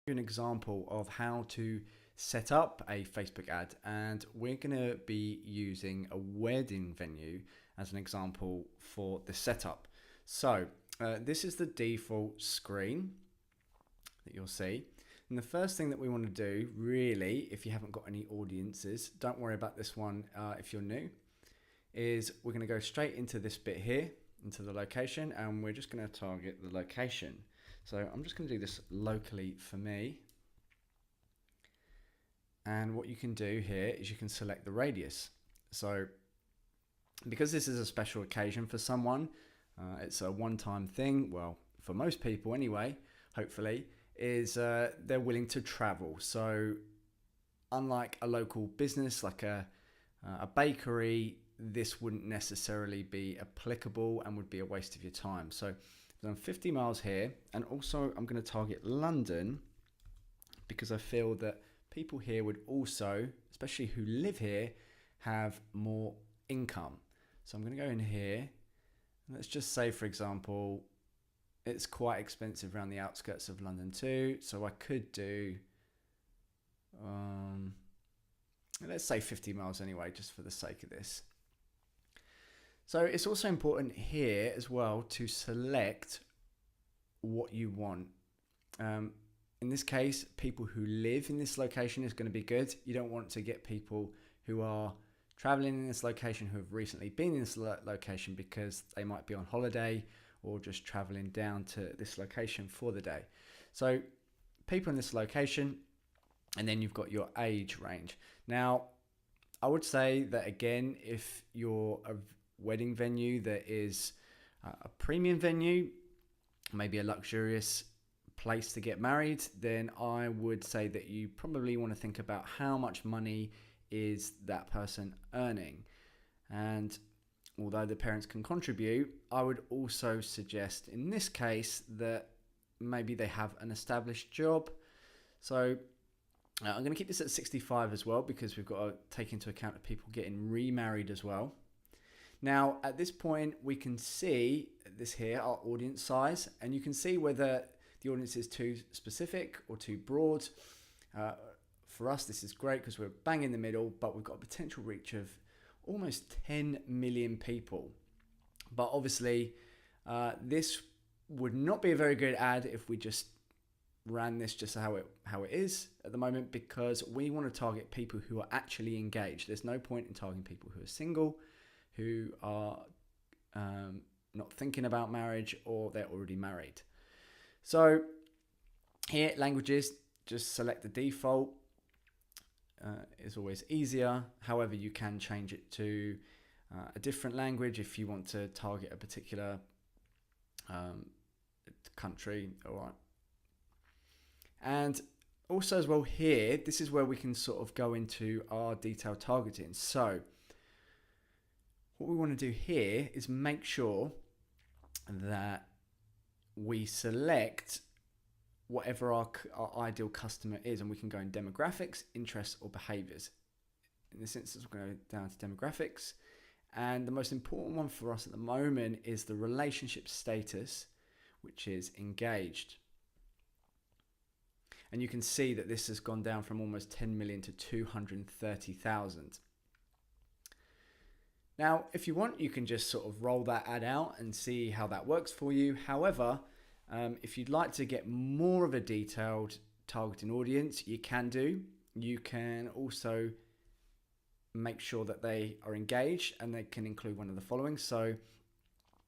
An example of how to set up a Facebook ad, and we're going to be using a wedding venue as an example for the setup. So this is the default screen that you'll see. And the first thing that we want to do, really, if you haven't got any audiences, don't worry about this one if you're new, is we're going to go straight into this bit here, into the location, and we're just going to target the location. So I'm just going to do this locally for me. And what you can do here is you can select the radius. So because this is a special occasion for someone, it's a one-time thing, well, for most people anyway, hopefully, is they're willing to travel. So unlike a local business like a bakery, this wouldn't necessarily be applicable and would be a waste of your time. So I've done 50 miles here, and also I'm going to target London because I feel that people here would also, especially who live here, have more income. So I'm going to go in here. Let's just say, for example, it's quite expensive around the outskirts of London too. So I could do, let's say 50 miles anyway, just for the sake of this. So it's also important here as well to select what you want. In this case, people who live in this location is going to be good. You don't want to get people who are traveling in this location who have recently been in this location because they might be on holiday or just traveling down to this location for the day. So people in this location, and then you've got your age range. Now, I would say that again, if you're a wedding venue that is a premium venue, maybe a luxurious place to get married, then I would say that you probably want to think about how much money is that person earning. And although the parents can contribute, I would also suggest in this case that maybe they have an established job. So I'm going to keep this at 65 as well, because we've got to take into account people getting remarried as well. Now, at this point, we can see this here, our audience size, and you can see whether the audience is too specific or too broad. For us, this is great because we're bang in the middle, but we've got a potential reach of almost 10 million people. But obviously, this would not be a very good ad if we just ran this just how it is at the moment, because we want to target people who are actually engaged. There's no point in targeting people who are single, who are not thinking about marriage, or they're already married. So here, languages, just select the default. Is always easier. However, you can change it to a different language if you want to target a particular country. All right. And also as well here, this is where we can sort of go into our detailed targeting. So what we want to do here is make sure that we select whatever our ideal customer is, and we can go in demographics, interests, or behaviors. In this instance, we're going to go down to demographics, and the most important one for us at the moment is the relationship status, which is engaged. And you can see that this has gone down from almost 10 million to 230,000. Now, if you want, you can just sort of roll that ad out and see how that works for you. However, if you'd like to get more of a detailed targeting audience, you can do. You can also make sure that they are engaged, and they can include one of the following. So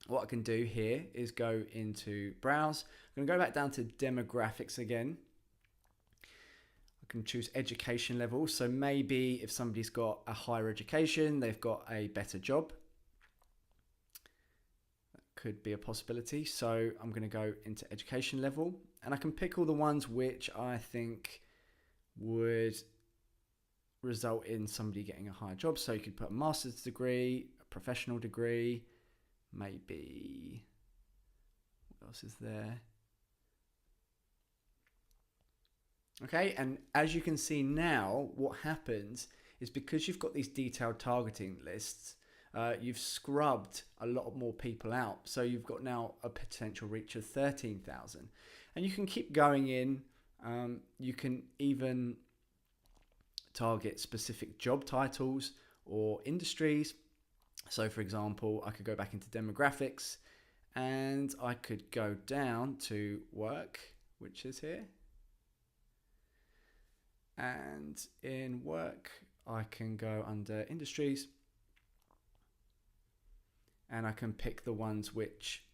what I can do here is go into browse. I'm going to go back down to demographics again. I can choose education level. So maybe if somebody's got a higher education, they've got a better job. Could be a possibility. So I'm going to go into education level, and I can pick all the ones which I think would result in somebody getting a higher job. So you could put a master's degree, a professional degree, maybe, what else is there? Okay, and as you can see now, what happens is because you've got these detailed targeting lists, you've scrubbed a lot more people out. So you've got now a potential reach of 13,000. And you can keep going in You can even target specific job titles or industries. So for example, I could go back into demographics and I could go down to work, which is here. And in work, I can go under industries and I can pick the ones which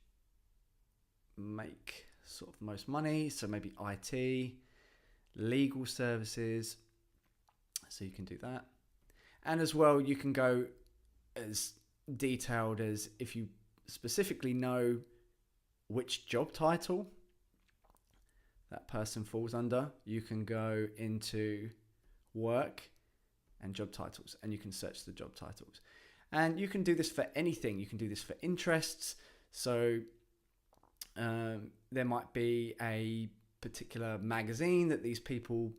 make sort of the most money. So maybe IT, legal services. So you can do that. And as well, you can go as detailed as if you specifically know which job title that person falls under, you can go into work and job titles and you can search the job titles. And you can do this for anything. You can do this for interests. So there might be a particular magazine that these people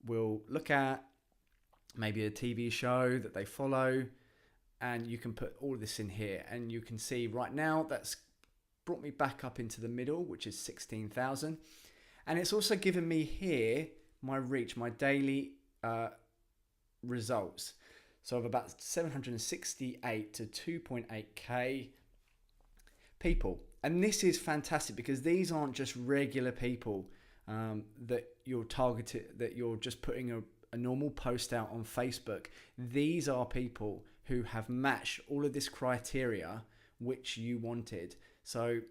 will look at, maybe a TV show that they follow, and you can put all of this in here. And you can see right now that's brought me back up into the middle, which is 16,000. And it's also given me here my reach, my daily results. So of about 768 to 2.8k people. And this is fantastic because these aren't just regular people that you're targeted, that you're just putting a normal post out on Facebook. These are people who have matched all of this criteria which you wanted. So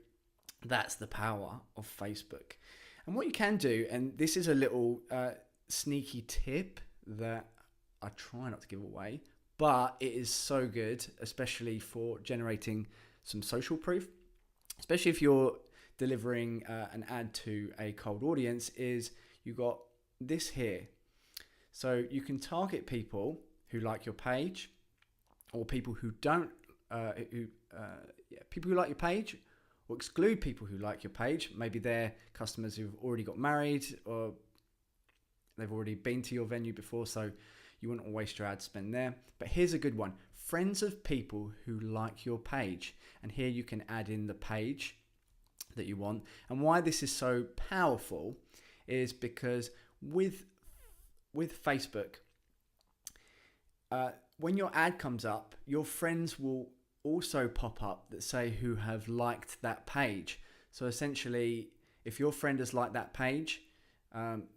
that's the power of Facebook. And what you can do, and this is a little sneaky tip that I try not to give away, but it is so good, especially for generating some social proof, especially if you're delivering an ad to a cold audience, is you got this here. So you can target people who like your page, or people who don't, people who like your page, or exclude people who like your page. Maybe they're customers who've already got married or they've already been to your venue before, so you wouldn't waste your ad spend there. But here's a good one. Friends of people who like your page. And here you can add in the page that you want. And why this is so powerful is because with Facebook, when your ad comes up, your friends will also pop up that say who have liked that page. So essentially, if your friend has liked that page,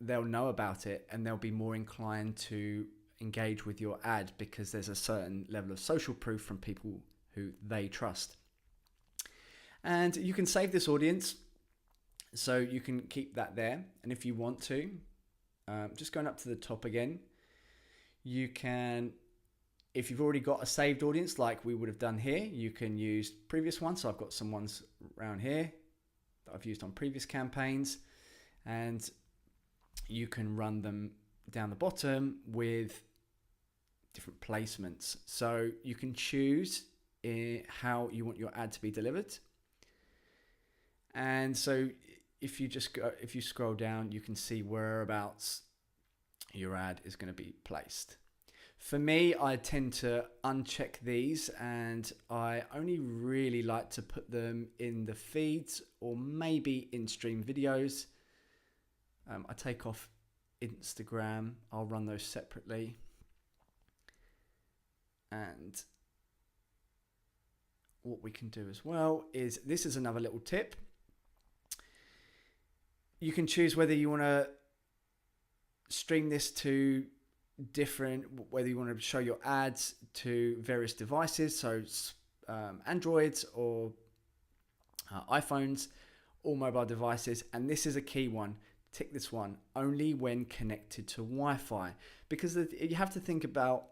they'll know about it and they'll be more inclined to engage with your ad because there's a certain level of social proof from people who they trust. And you can save this audience, so you can keep that there. And if you want to, just going up to the top again, you can, if you've already got a saved audience like we would have done here, you can use previous ones. So I've got some ones around here that I've used on previous campaigns, and you can run them down the bottom with different placements. So you can choose how you want your ad to be delivered. And so if you scroll down, you can see whereabouts your ad is going to be placed. For me, I tend to uncheck these, and I only really like to put them in the feeds or maybe in stream videos. I take off Instagram. I'll run those separately. And what we can do as well is, this is another little tip. You can choose whether you want to stream this to whether you want to show your ads to various devices, so Androids or iPhones or mobile devices. And this is a key one. Tick this one, only when connected to Wi-Fi, because you have to think about,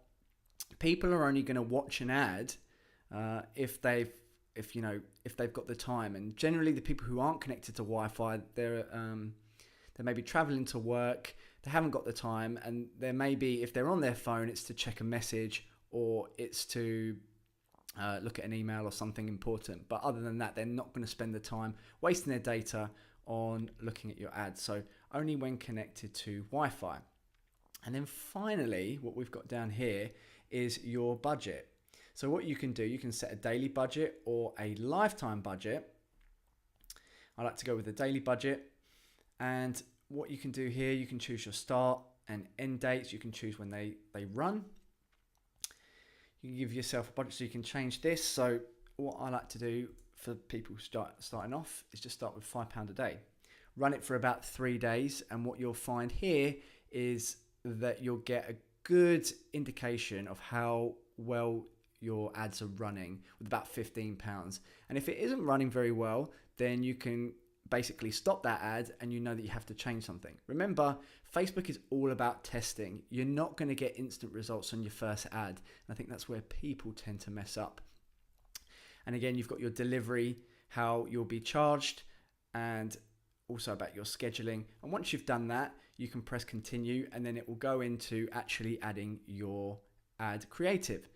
people are only going to watch an ad if they've got the time. And generally the people who aren't connected to Wi-Fi, they may be traveling to work, they haven't got the time, and there may be, if they're on their phone, it's to check a message or it's to look at an email or something important. But other than that, they're not going to spend the time wasting their data on looking at your ads. So only when connected to Wi-Fi. And then finally, what we've got down here is your budget. So what you can do, you can set a daily budget or a lifetime budget. I like to go with a daily budget. And what you can do here, you can choose your start and end dates. You can choose when they run. You can give yourself a budget, so you can change this. So what I like to do for people starting off is just start with £5 a day. Run it for about 3 days, and what you'll find here is that you'll get a good indication of how well your ads are running with about £15. And if it isn't running very well, then you can basically stop that ad, and you know that you have to change something. Remember, Facebook is all about testing. You're not going to get instant results on your first ad. And I think that's where people tend to mess up. And again, you've got your delivery, how you'll be charged, and also about your scheduling. And once you've done that, you can press continue, and then it will go into actually adding your ad creative.